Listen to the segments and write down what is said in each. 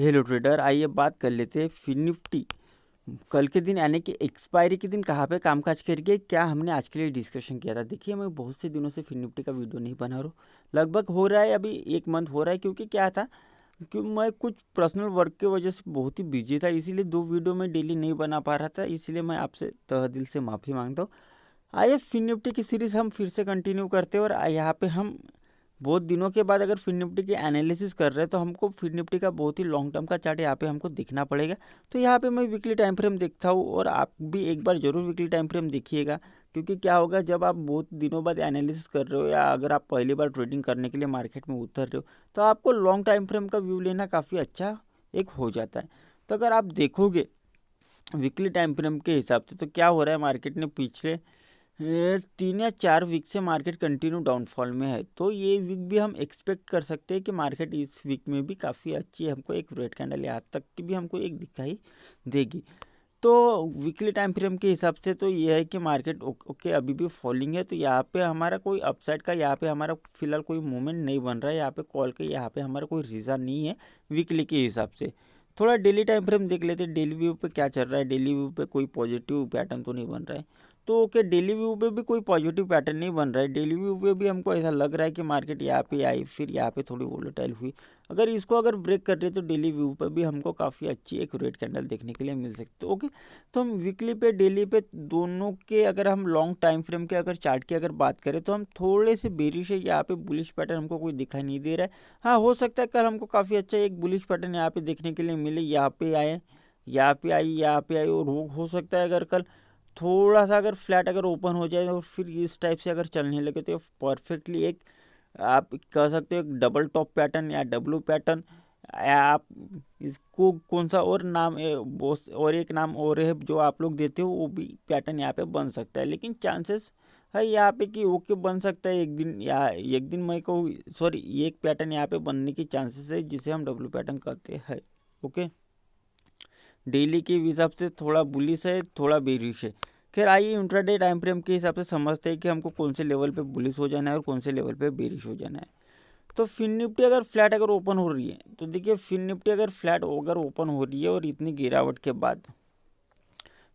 Hello trader, आइए बात कर लेते हैं फिन निफ्टी कल के दिन यानी कि एक्सपायरी के दिन कहाँ पे कामकाज करेगी। क्या हमने आज के लिए डिस्कशन किया था। देखिए, मैं बहुत से दिनों से फिन निफ्टी का वीडियो नहीं बना रहा हूँ। लगभग हो रहा है, अभी 1 मंथ हो रहा है। क्योंकि क्या था कि मैं कुछ पर्सनल वर्क की वजह से बहुत ही बिजी था, इसीलिए 2 वीडियो मैं डेली नहीं बना पा रहा था। इसलिए मैं आपसे तहे दिल से माफ़ी मांगता हूँ। आइए फिन निफ्टी की सीरीज़ हम फिर से कंटिन्यू करते हैं। और यहाँ पे हम बहुत दिनों के बाद अगर फिन निफ्टी की एनालिसिस कर रहे हैं तो हमको फिन निफ्टी का बहुत ही लॉन्ग टर्म का चार्ट यहाँ पे हमको दिखना पड़ेगा। तो यहाँ पे मैं वीकली टाइम फ्रेम देखता हूँ और आप भी एक बार जरूर वीकली टाइम फ्रेम देखिएगा। क्योंकि क्या होगा, जब आप बहुत दिनों बाद एनालिसिस कर रहे हो या अगर आप पहली बार ट्रेडिंग करने के लिए मार्केट में उतर रहे हो तो आपको लॉन्ग टाइम फ्रेम का व्यू लेना काफ़ी अच्छा एक हो जाता है। तो अगर आप देखोगे वीकली टाइम फ्रेम के हिसाब से तो क्या हो रहा है, मार्केट ने पिछले 3 या 4 वीक से मार्केट कंटिन्यू डाउनफॉल में है। तो ये वीक भी हम एक्सपेक्ट कर सकते हैं कि मार्केट इस वीक में भी काफ़ी अच्छी हमको एक रेड कैंडल यहाँ तक की भी हमको एक दिखाई देगी। तो वीकली टाइम फ्रेम के हिसाब से तो ये है कि मार्केट ओके अभी भी फॉलिंग है। तो यहाँ पे हमारा कोई अपसाइड का यहाँ पे हमारा फिलहाल कोई मूवमेंट नहीं बन रहा है। यहाँ पे कॉल के यहाँ पे हमारा कोई रीज़न नहीं है वीकली के हिसाब से। थोड़ा डेली टाइम फ्रेम देख लेते हैं, डेली व्यू पे क्या चल रहा है। डेली व्यू पे कोई पॉजिटिव पैटर्न तो नहीं बन रहा है। तो ओके, डेली व्यू पे भी कोई पॉजिटिव पैटर्न नहीं बन रहा है। डेली व्यू पे भी हमको ऐसा लग रहा है कि मार्केट यहाँ पे आई, फिर यहाँ पे थोड़ी वोलेटाइल हुई। अगर इसको अगर ब्रेक कर रही है तो डेली व्यू पर भी हमको काफ़ी अच्छी एक रेड कैंडल देखने के लिए मिल सकती है। ओके, तो हम वीकली पे डेली पे दोनों के अगर हम लॉन्ग टाइम फ्रेम के अगर चार्ट की अगर बात करें तो हम थोड़े से बेरिश है। यहाँ पे बुलिश पैटर्न हमको कोई दिखाई नहीं दे रहा है। हाँ, हो सकता है कल हमको काफ़ी अच्छा एक बुलिश पैटर्न यहाँ पे देखने के लिए मिले। यहाँ पे आए, यहाँ पे आई, यहाँ पे आई। और हो सकता है अगर कल थोड़ा सा अगर फ्लैट अगर ओपन हो जाए और फिर इस टाइप से अगर चलने लगे तो परफेक्टली एक आप कह सकते हो एक डबल टॉप पैटर्न या डब्लू पैटर्न, या आप इसको कौन सा और नाम और एक नाम और है जो आप लोग देते हो, वो भी पैटर्न यहाँ पे बन सकता है। लेकिन चांसेस है यहाँ पे कि ओके बन सकता है एक दिन, या एक दिन मैं कहूँ सॉरी एक पैटर्न यहाँ पे बनने की चांसेस है जिसे हम डब्लू पैटर्न कहते हैं। ओके, डेली के हिसाब से थोड़ा बुलिश है, थोड़ा बेरिश है। खैर आइए इंट्राडे टाइम फ्रेम के हिसाब से समझते हैं कि हमको कौन से लेवल पे बुलिश हो जाना है और कौन से लेवल पे बेरिश हो जाना है। तो फिन निफ्टी अगर फ्लैट अगर ओपन हो रही है तो देखिए, फिन निफ्टी अगर फ्लैट अगर ओपन हो रही है और इतनी गिरावट के बाद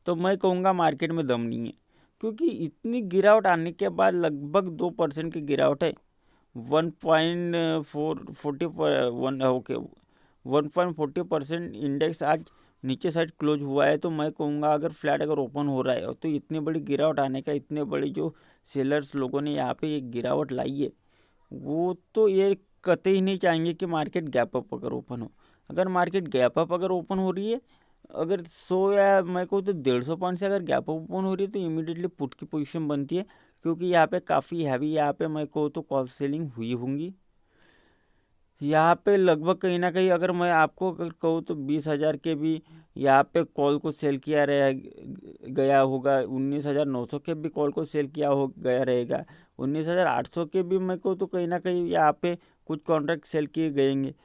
तो मैं कहूँगा मार्केट में दम नहीं है। क्योंकि इतनी गिरावट आने के बाद लगभग 2% की गिरावट है। 1.40% इंडेक्स आज नीचे साइड क्लोज हुआ है। तो मैं कहूँगा अगर फ्लैट अगर ओपन हो रहा है तो इतनी बड़ी गिरावट आने का, इतने बड़ी जो सेलर्स लोगों ने यहाँ पे एक गिरावट लाई है, वो तो ये कतई नहीं चाहेंगे कि मार्केट गैप अप अगर ओपन हो। अगर मार्केट गैप अप अगर ओपन हो रही है, अगर 100 या मैं कहूँ तो 150 पॉइंट से अगर गैप अप ओपन हो रही है तो इमीडिएटली पुट की पोजीशन बनती है। क्योंकि यहाँ पे काफ़ी हैवी यहाँ पे मैं कहूँ तो कॉल सेलिंग हुई होंगी। यहाँ पे लगभग कहीं ना कहीं अगर मैं आपको अगर कहूँ तो 20,000 के भी यहाँ पे कॉल को सेल किया रह गया होगा। 19,900 के भी कॉल को सेल किया हो गया रहेगा। 19,800 के भी मैं कहूँ तो कहीं ना कहीं यहाँ पे कुछ कॉन्ट्रैक्ट सेल किए गएंगे।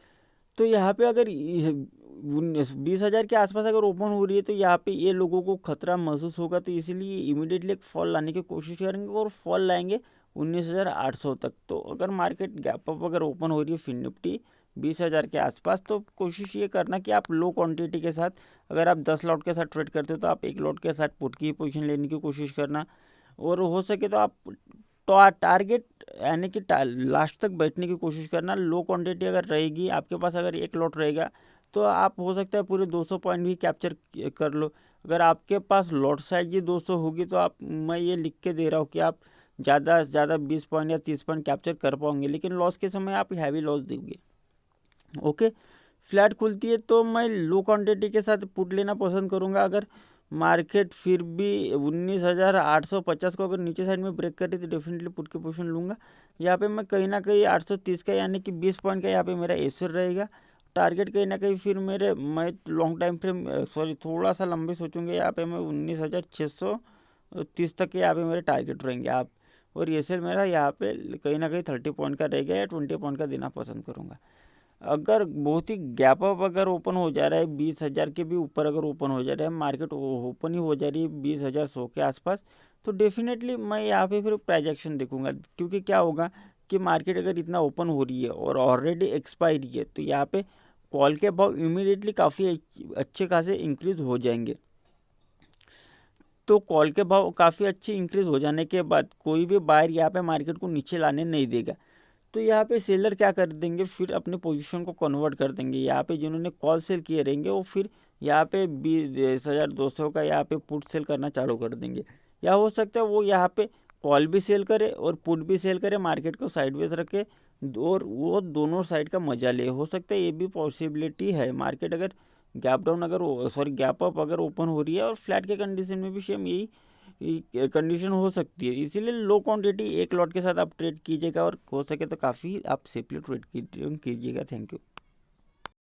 तो यहाँ पे अगर 20,000 के आसपास अगर ओपन हो रही है तो यहाँ पे ये लोगों को खतरा महसूस होगा। तो इसीलिए इमीडिएटली एक फॉल लाने की कोशिश करेंगे और फॉल लाएंगे 19,800 तक। तो अगर मार्केट गैप अप अगर ओपन हो रही है फिन निफ्टी 20,000 के आसपास, तो कोशिश ये करना कि आप लो क्वांटिटी के साथ, अगर आप 10 लॉट के साथ ट्रेड करते हो तो आप 1 लॉट के साथ पुट की पोजीशन लेने की कोशिश करना। और हो सके तो आप टारगेट यानी कि लास्ट तक बैठने की कोशिश करना। लो क्वांटिटी अगर रहेगी आपके पास, अगर 1 लॉट रहेगा तो आप हो सकता है पूरे 200 पॉइंट भी कैप्चर कर लो। अगर आपके पास लॉट साइज ही 200 होगी तो आप, मैं ये लिख के दे रहा हूँ कि आप ज़्यादा से ज़्यादा 20 पॉइंट या 30 पॉइंट कैप्चर कर पाओगे, लेकिन लॉस के समय आप हैवी लॉस दोगे। ओके, फ्लैट खुलती है तो मैं लो क्वांटिटी के साथ पुट लेना पसंद करूँगा। अगर मार्केट फिर भी 19,850 को अगर नीचे साइड में ब्रेक करी तो डेफिनेटली पुट की पोजीशन लूँगा। यहाँ पे मैं कहीं ना कहीं 830 का यानी कि 20 पॉइंट का यहाँ पे मेरा एसर रहेगा। टारगेट कहीं ना कहीं फिर मेरे, मैं लॉन्ग टाइम फ्रेम सॉरी थोड़ा सा लंबे सोचूंगे, यहाँ पे मैं 19,630 तक के यहाँ पे मेरे टारगेट रहेंगे आप। और एसर मेरा यहाँ पे कहीं ना कहीं 30 पॉइंट का रहेगा या 20 पॉइंट का देना पसंद करूँगा। अगर बहुत ही गैप अप अगर ओपन हो जा रहा है 20,000 के भी ऊपर अगर ओपन हो जा रहा है, मार्केट ओपन ही हो जा रही है 20,100 के आसपास, तो डेफिनेटली मैं यहाँ पे फिर प्राइस एक्शन देखूंगा। क्योंकि क्या होगा कि मार्केट अगर इतना ओपन हो रही है और ऑलरेडी एक्सपायरी है तो यहाँ पे कॉल के भाव इमीडिएटली काफ़ी अच्छे खासे इंक्रीज हो जाएंगे। तो कॉल के भाव काफ़ी अच्छे इंक्रीज हो जाने के बाद कोई भी बायर यहाँ पे मार्केट को नीचे लाने नहीं देगा। तो यहाँ पे सेलर क्या कर देंगे, फिर अपने पोजीशन को कन्वर्ट कर देंगे। यहाँ पे जिन्होंने कॉल सेल किए रहेंगे वो फिर यहाँ पे 20,200 का यहाँ पे पुट सेल करना चालू कर देंगे। या हो सकता है वो यहाँ पे कॉल भी सेल करे और पुट भी सेल करे, मार्केट को साइडवेज रखे और वो दोनों साइड का मजा ले। हो सकता है ये भी पॉसिबिलिटी है। मार्केट अगर गैप डाउन गैप अप अगर ओपन हो रही है और फ्लैट के कंडीशन में भी सेम यही कंडीशन हो सकती है। इसीलिए लो क्वांटिटी एक लॉट के साथ आप ट्रेड कीजिएगा और हो सके तो काफ़ी आप सेफली ट्रेड कीजिएगा। Thank you.